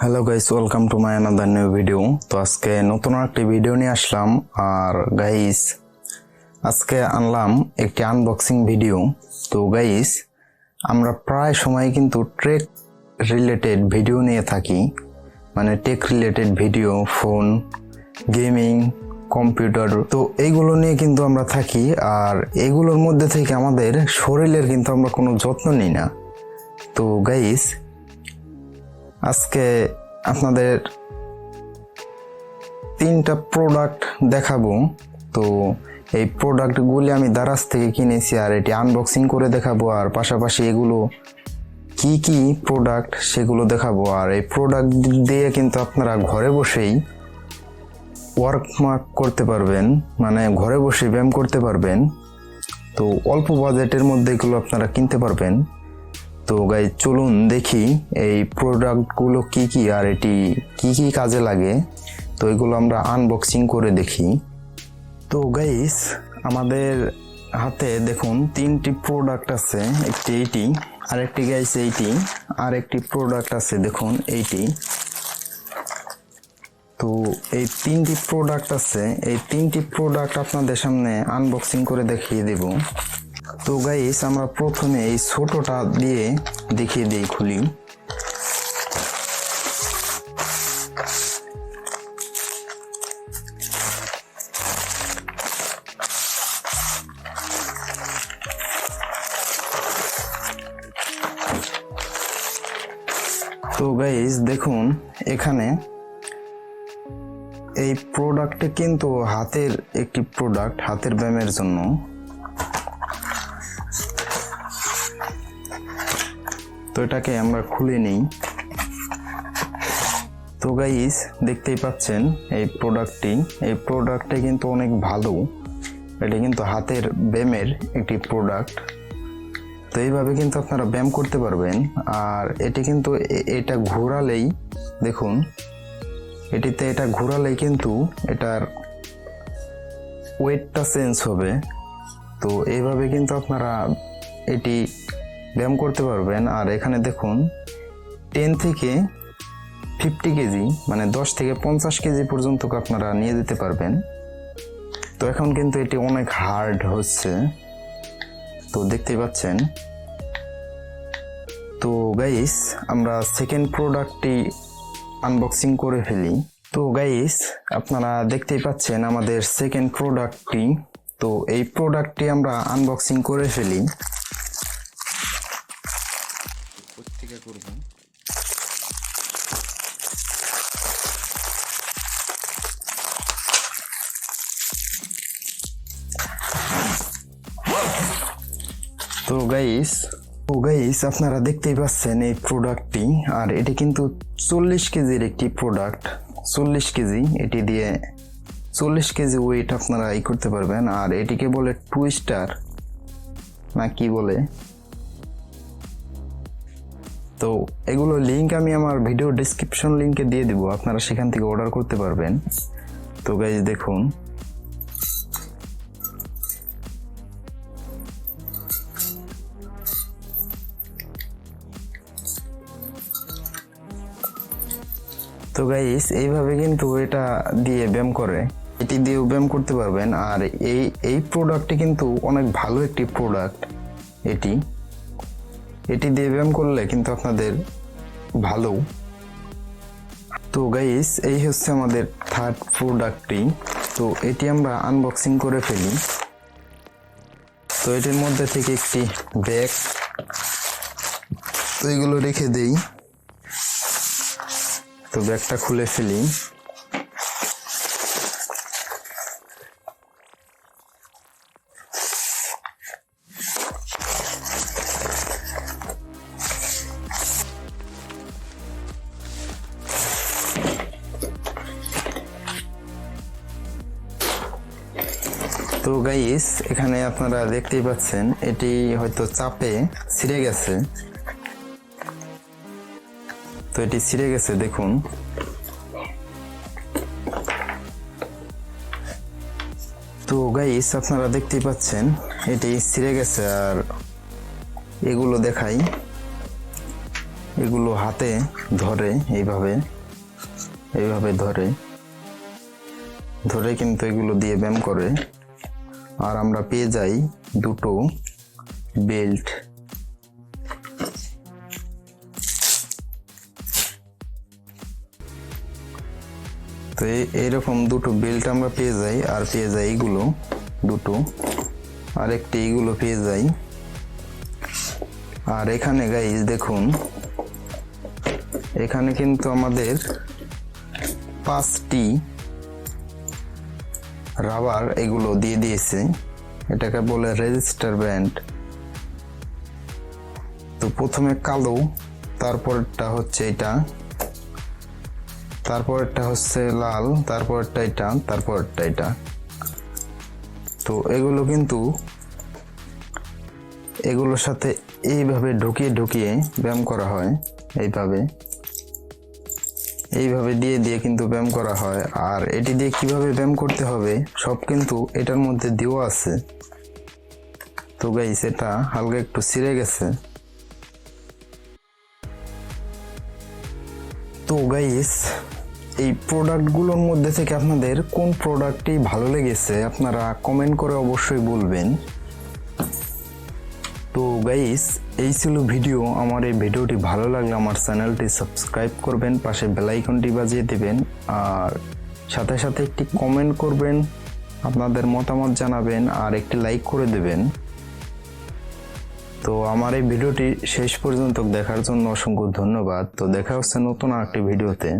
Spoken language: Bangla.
Hello guys, welcome to my another new video. তো আজকে নতুন একটি ভিডিও নিয়ে আসলাম। আর গাইস আজকে আনলাম একটি আনবক্সিং ভিডিও। তো গাইস আমরা প্রায় সময় কিন্তু ট্রেক রিলেটেড ভিডিও নিয়ে থাকি, মানে tech related video, phone, gaming, computer, তো এইগুলো নিয়ে কিন্তু আমরা থাকি। আর এগুলোর মধ্যে থেকে আমাদের শরীরের কিন্তু আমরা কোনো যত্ন নিই না। তো গাইস আজকে আপনাদের তিনটা প্রোডাক্ট দেখাবো। তো এই প্রোডাক্টগুলি আমি দারাজ থেকে কিনেছি আর এটি আনবক্সিং করে দেখাবো, আর পাশাপাশি এগুলো কি কি প্রোডাক্ট সেগুলো দেখাবো। আর এই প্রোডাক্ট দিয়ে কিন্তু আপনারা ঘরে বসেই ওয়ার্ক করতে পারবেন, মানে ঘরে বসে ব্যায়াম করতে পারবেন। তো অল্প বাজেটের মধ্যে এগুলো আপনারা কিনতে পারবেন। তো গাইস চলুন দেখি এই প্রোডাক্টগুলো কি কি আর এটি কি কি কাজে লাগে। তো এগুলো আমরা আনবক্সিং করে দেখি। তো গাইস আমাদের হাতে দেখুন তিনটি প্রোডাক্ট আছে, একটি এইটি, আরেকটি গাইস এইটি, আর একটি প্রোডাক্ট আছে দেখুন এইটি। তো এই তিনটি প্রোডাক্ট আছে, এই তিনটি প্রোডাক্ট আপনাদের সামনে আনবক্সিং করে দেখিয়ে দেব। তো গাইস আমরা প্রথমে এই ছোটটা দিয়ে দেখিয়ে দিই, খুলি। তো গাইস দেখুন এখানে এই প্রোডাক্টে কিন্তু হাতের একটি প্রোডাক্ট, হাতের ব্যায়ামের জন্য। তো এটাকে আমরা খুলে নিই। তো গাইস দেখতেই পাচ্ছেন এই প্রোডাক্টটি কিন্তু অনেক ভালো। এটা কিন্তু হাতের ব্যায়ামের একটি প্রোডাক্ট। তো এইভাবে কিন্তু আপনারা ব্যায়াম করতে পারবেন। আর এটি কিন্তু এটা ঘোরালেই দেখুন, এটা ঘোরালেই কিন্তু এটার ওয়েটটা চেঞ্জ হবে। তো এইভাবে কিন্তু আপনারা এটি ব্যায়াম করতে পারবেন। আর এখানে দেখুন 10 থেকে 50 কেজি, মানে 10 থেকে 50 কেজি পর্যন্ত আপনারা নিয়ে যেতে পারবেন। তো এখন কিন্তু এটি অনেক হার্ড হচ্ছে, তো দেখতেই পাচ্ছেন। তো গাইস আমরা সেকেন্ড প্রোডাক্টটি আনবক্সিং করে ফেলি। তো গাইস আপনারা দেখতেই পাচ্ছেন আমাদের সেকেন্ড প্রোডাক্টটি। তো এই প্রোডাক্টটি আমরা আনবক্সিং করে ফেলি। তো গাইস আপনারা দেখতেই পাচ্ছেন এই প্রোডাক্টটি। আর এটি কিন্তু 40 কেজির একটি প্রোডাক্ট, 40 কেজি, এটি দিয়ে 40 কেজি ওয়েট আপনারা করতে পারবেন। আর এটিকে বলে টুইস্টার না কি বলে। তো এগুলো লিঙ্ক আমি আমার ভিডিও ডেসক্রিপশন লিঙ্কে দিয়ে দিব, আপনারা সেখান থেকে অর্ডার করতে পারবেন। তো গাইস দেখুন তো গাইস এইভাবে কিন্তু এটা দিয়ে ব্যায়াম করে, এটি দিয়েও ব্যায়াম করতে পারবেন। আর এই প্রোডাক্টটি কিন্তু অনেক ভালো একটি প্রোডাক্ট। এটি দিয়ে ব্যায়াম করলে কিন্তু আপনাদের ভালো। তো গাইস এই হচ্ছে আমাদের থার্ড প্রোডাক্টটি। তো এটি আমরা আনবক্সিং করে ফেলি। তো এটির মধ্যে থেকে একটি ব্যাগ, তো এগুলো রেখে দেই। তো ব্যাগটা খুলে ফেলি। তো গাইস এখানে আপনারা দেখতেই পাচ্ছেন এটি হয়তো চাপে ছিঁড়ে গেছে। তো এটি ছিঁড়ে গেছে দেখুন। তো গাইস আপনারা দেখতেই পাচ্ছেন এটি ছিঁড়ে গেছে। আর এগুলো দেখাই, এগুলো হাতে ধরে এইভাবে এইভাবে ধরে ধরে কিন্তু এগুলো দিয়ে ব্যায়াম করে। আর আমরা পেয়ে যাই দুটো বেল্ট। তো এইরকম দুটো বেল্ট আমরা পেয়ে যাই। আর পেয়ে যাই এগুলো দুটো, আর একটি এগুলো পেয়ে যাই। আর এখানে গাইস দেখুন, এখানে কিন্তু আমাদের 5টি রাবার এগুলো দিয়ে দিয়েছে। এটাকে বলে রেজিস্টার ব্যান্ড। তো প্রথমে কালো, তারপরটা হচ্ছে এটা, তারপরটা হচ্ছে লাল, তারপরটা এটা, তারপরটা এটা। তো এগুলো কিন্তু এগুলোর সাথে এইভাবে ঢুকিয়ে ঢুকিয়ে ব্যায়াম করা হয়। এইভাবে এইভাবে দিয়ে দিয়ে কিন্তু ব্যায়াম করা হয়। আর এটি দিয়ে কিভাবে ব্যায়াম করতে হবে সব কিন্তু এটার মধ্যে দেওয়া আছে। তো গাইস এটা হালকা একটু ছিঁড়ে গেছে। তো গাইস এই প্রোডাক্টগুলোর মধ্যে থেকে আপনাদের কোন প্রোডাক্টটি ভালো লেগেছে আপনারা কমেন্ট করে অবশ্যই বলবেন। তো গাইস এই ছিল ভিডিও। আমার এই ভিডিওটি ভালো লাগলে আমার চ্যানেলটি সাবস্ক্রাইব করবেন, পাশে বেল আইকনটি বাজিয়ে দেবেন, আর সাথে সাথে একটি কমেন্ট করবেন, আপনাদের মতামত জানাবেন, আর একটি লাইক করে দেবেন। তো আমার এই ভিডিওটি শেষ পর্যন্ত দেখার জন্য অসংখ্য ধন্যবাদ। তো দেখা হচ্ছে নতুন আরেকটি ভিডিওতে।